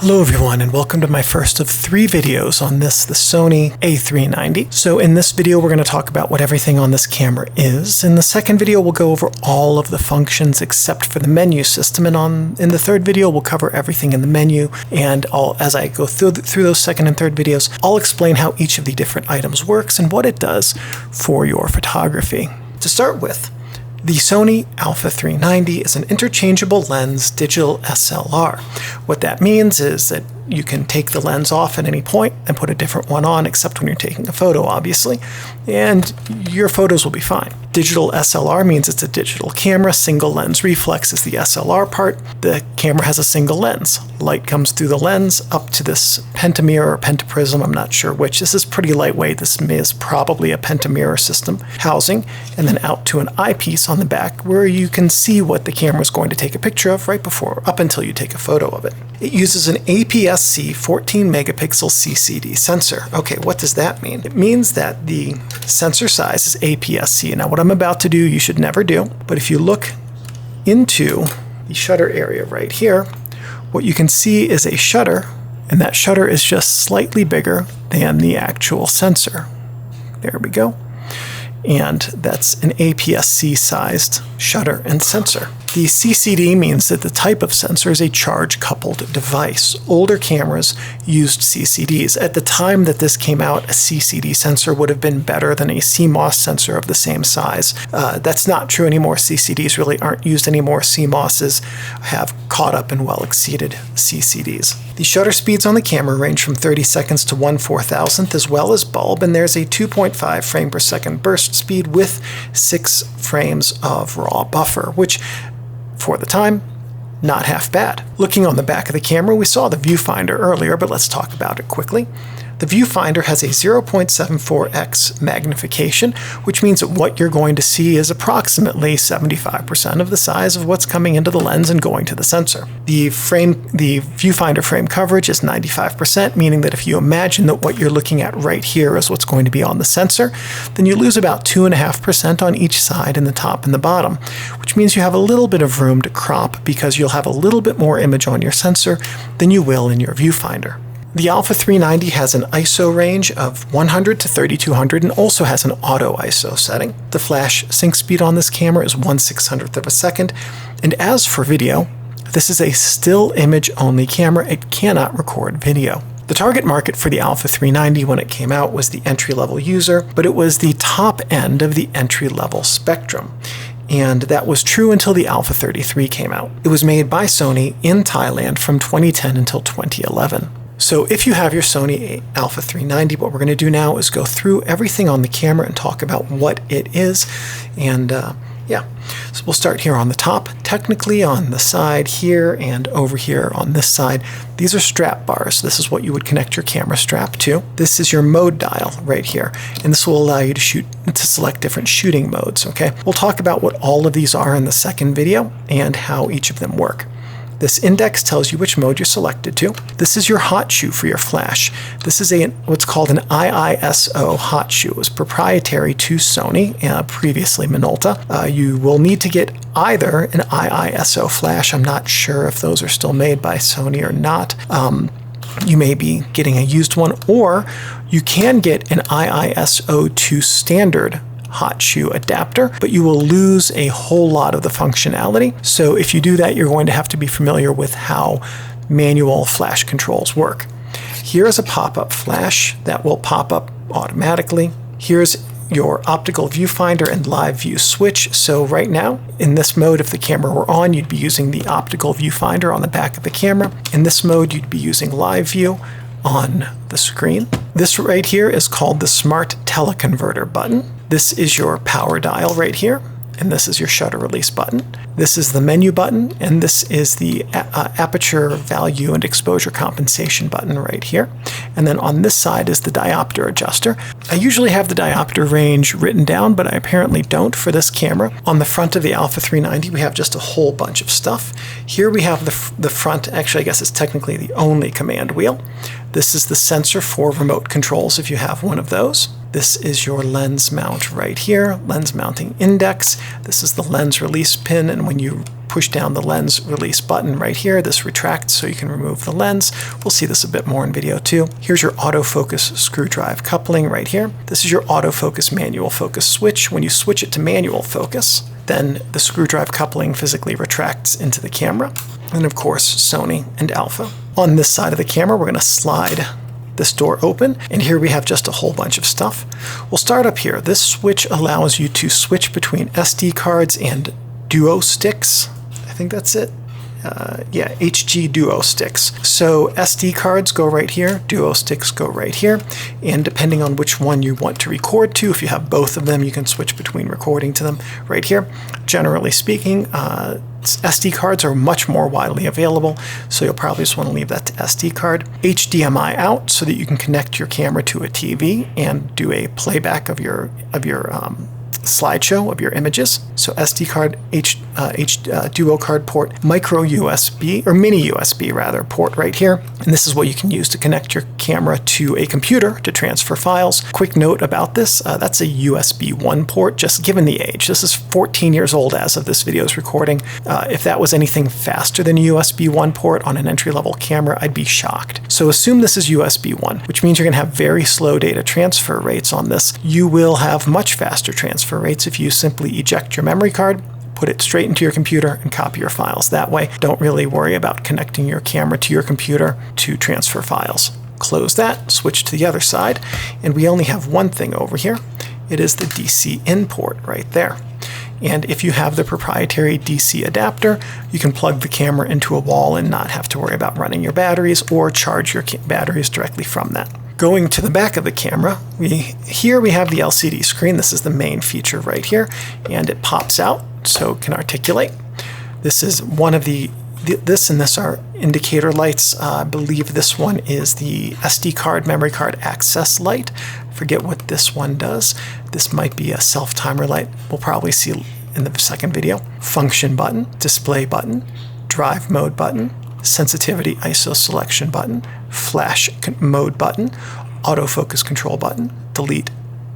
Hello everyone, and welcome to my first of 3 videos on the Sony A390. So in this video we're going to talk about what everything on this camera is. In the second video we'll go over all of the functions except for the menu system, and in the third video we'll cover everything in the menu, and as I go through those second and third videos, I'll explain how each of the different items works and what it does for your photography. To start with, the Sony Alpha 390 is an interchangeable lens digital SLR. What that means is that you can take the lens off at any point and put a different one on, except when you're taking a photo, obviously, and your photos will be fine. Digital SLR means it's a digital camera. Single lens reflex is the SLR part. The camera has a single lens. Light comes through the lens up to this pentamirror or pentaprism, I'm not sure which. This is pretty lightweight. This is probably a pentamirror system housing, and then out to an eyepiece on the back where you can see what the camera is going to take a picture of up until you take a photo of it. It uses an APS-C 14 megapixel CCD sensor. Okay, what does that mean? It means that the sensor size is APS-C. Now what I'm about to do you should never do, but if you look into the shutter area right here, what you can see is a shutter, and that shutter is just slightly bigger than the actual sensor. There we go. And that's an APS-C sized shutter and sensor. The CCD means that the type of sensor is a charge-coupled device. Older cameras used CCDs. At the time that this came out, a CCD sensor would have been better than a CMOS sensor of the same size. That's not true anymore. CCDs really aren't used anymore. CMOSs have caught up and well exceeded CCDs. The shutter speeds on the camera range from 30 seconds to 1/4000th as well as bulb, and there's a 2.5 frame per second burst speed with 6 frames of raw buffer, which for the time, not half bad. Looking on the back of the camera, we saw the viewfinder earlier, but let's talk about it quickly. The viewfinder has a 0.74x magnification, which means that what you're going to see is approximately 75% of the size of what's coming into the lens and going to the sensor. The viewfinder frame coverage is 95%, meaning that if you imagine that what you're looking at right here is what's going to be on the sensor, then you lose about 2.5% on each side in the top and the bottom, which means you have a little bit of room to crop because you'll have a little bit more image on your sensor than you will in your viewfinder. The Alpha 390 has an ISO range of 100 to 3200 and also has an auto ISO setting. The flash sync speed on this camera is 1/600th of a second, and as for video, this is a still image only camera. It cannot record video. The target market for the Alpha 390 when it came out was the entry-level user, but it was the top end of the entry-level spectrum. And that was true until the Alpha 33 came out. It was made by Sony in Thailand from 2010 until 2011. So if you have your Sony Alpha 390, what we're going to do now is go through everything on the camera and talk about what it is. And so we'll start here on the top. Technically on the side here and over here on this side, these are strap bars. This is what you would connect your camera strap to. This is your mode dial right here, and this will allow you to select different shooting modes, okay? We'll talk about what all of these are in the second video and how each of them work. This index tells you which mode you're selected to. This is your hot shoe for your flash. This is what's called an iISO hot shoe. It was proprietary to Sony, previously Minolta. You will need to get either an iISO flash. I'm not sure if those are still made by Sony or not. You may be getting a used one, or you can get an iISO 2 standard hot shoe adapter, but you will lose a whole lot of the functionality. So if you do that, you're going to have to be familiar with how manual flash controls work. Here is a pop-up flash that will pop up automatically. Here's your optical viewfinder and live view switch. So right now, in this mode, if the camera were on, you'd be using the optical viewfinder on the back of the camera. In this mode, you'd be using live view on the screen. This right here is called the Smart Teleconverter button. This is your power dial right here, and this is your shutter release button. This is the menu button, and this is the aperture value and exposure compensation button right here. And then on this side is the diopter adjuster. I usually have the diopter range written down, but I apparently don't for this camera. On the front of the Alpha 390, we have just a whole bunch of stuff. Here we have the front, actually I guess it's technically the only command wheel. This is the sensor for remote controls if you have one of those. This is your lens mount right here, lens mounting index. This is the lens release pin, and when you push down the lens release button right here, this retracts so you can remove the lens. We'll see this a bit more in video 2. Here's your autofocus screw drive coupling right here. This is your autofocus manual focus switch. When you switch it to manual focus, then the screw drive coupling physically retracts into the camera. And of course, Sony and Alpha. On this side of the camera, we're going to slide this door open, and here we have just a whole bunch of stuff. We'll start up here. This switch allows you to switch between SD cards and duo sticks. I think that's it. Yeah, HG duo sticks. So SD cards go right here, duo sticks go right here, and depending on which one you want to record to, if you have both of them, you can switch between recording to them right here. Generally speaking, SD cards are much more widely available, so you'll probably just want to leave that to SD card. HDMI out so that you can connect your camera to a TV and do a playback of your slideshow of your images. So SD card, duo card port, micro USB, or mini USB rather, port right here. And this is what you can use to connect your camera to a computer to transfer files. Quick note about this, that's a USB 1 port, just given the age. This is 14 years old as of this video's recording. If that was anything faster than a USB 1 port on an entry-level camera, I'd be shocked. So assume this is USB 1, which means you're going to have very slow data transfer rates on this. You will have much faster transfer rates if you simply eject your memory card, put it straight into your computer, and copy your files that way. Don't really worry about connecting your camera to your computer to transfer files. Close that, switch to the other side, and we only have one thing over here. It is the DC in port right there. And if you have the proprietary DC adapter, you can plug the camera into a wall and not have to worry about running your batteries or charge your batteries directly from that. Going to the back of the camera, here we have the LCD screen. This is the main feature right here, and it pops out so it can articulate. This is one of this and this are indicator lights. I believe this one is the SD card, memory card access light. Forget what this one does. This might be a self-timer light. We'll probably see in the second video. Function button, display button, drive mode button, sensitivity ISO selection button, flash mode button, autofocus control button, delete,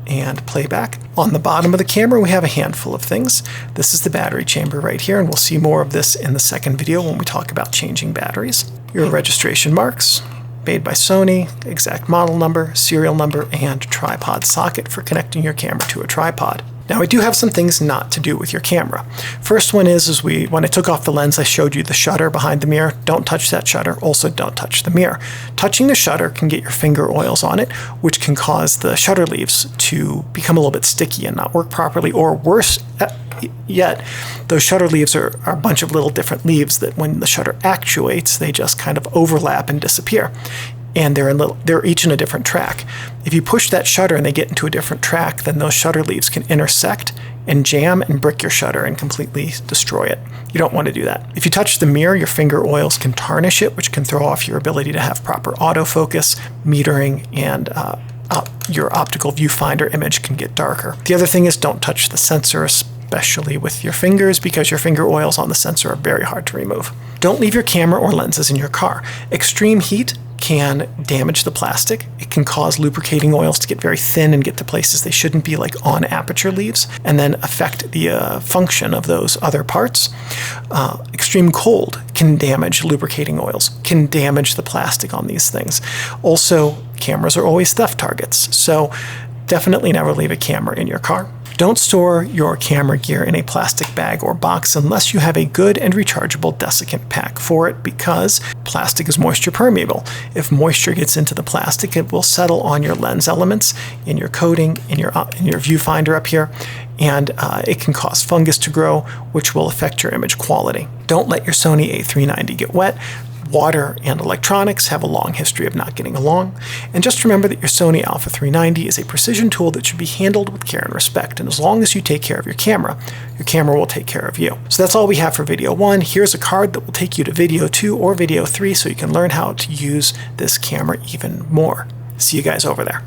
and playback. On the bottom of the camera, we have a handful of things. This is the battery chamber right here, and we'll see more of this in the second video when we talk about changing batteries. Your registration marks, made by Sony, exact model number, serial number, and tripod socket for connecting your camera to a tripod. Now, I do have some things not to do with your camera. First one is when I took off the lens, I showed you the shutter behind the mirror. Don't touch that shutter. Also, don't touch the mirror. Touching the shutter can get your finger oils on it, which can cause the shutter leaves to become a little bit sticky and not work properly, or worse yet, those shutter leaves are a bunch of little different leaves that when the shutter actuates, they just kind of overlap and disappear. And they're each in a different track. If you push that shutter and they get into a different track, then those shutter leaves can intersect and jam and brick your shutter and completely destroy it. You don't want to do that. If you touch the mirror, your finger oils can tarnish it, which can throw off your ability to have proper autofocus, metering, and your optical viewfinder image can get darker. The other thing is don't touch the sensor, especially with your fingers, because your finger oils on the sensor are very hard to remove. Don't leave your camera or lenses in your car. Extreme heat can damage the plastic. It can cause lubricating oils to get very thin and get to places they shouldn't be, like on aperture leaves, and then affect the function of those other parts. Extreme cold can damage lubricating oils, can damage the plastic on these things. Also, cameras are always theft targets, so definitely never leave a camera in your car. Don't store your camera gear in a plastic bag or box unless you have a good and rechargeable desiccant pack for it, because plastic is moisture permeable. If moisture gets into the plastic, it will settle on your lens elements, in your coating, in your viewfinder up here, and it can cause fungus to grow, which will affect your image quality. Don't let your Sony A390 get wet. Water and electronics have a long history of not getting along. And just remember that your Sony Alpha 390 is a precision tool that should be handled with care and respect. And as long as you take care of your camera will take care of you. So that's all we have for video 1. Here's a card that will take you to video 2 or video 3 so you can learn how to use this camera even more. See you guys over there.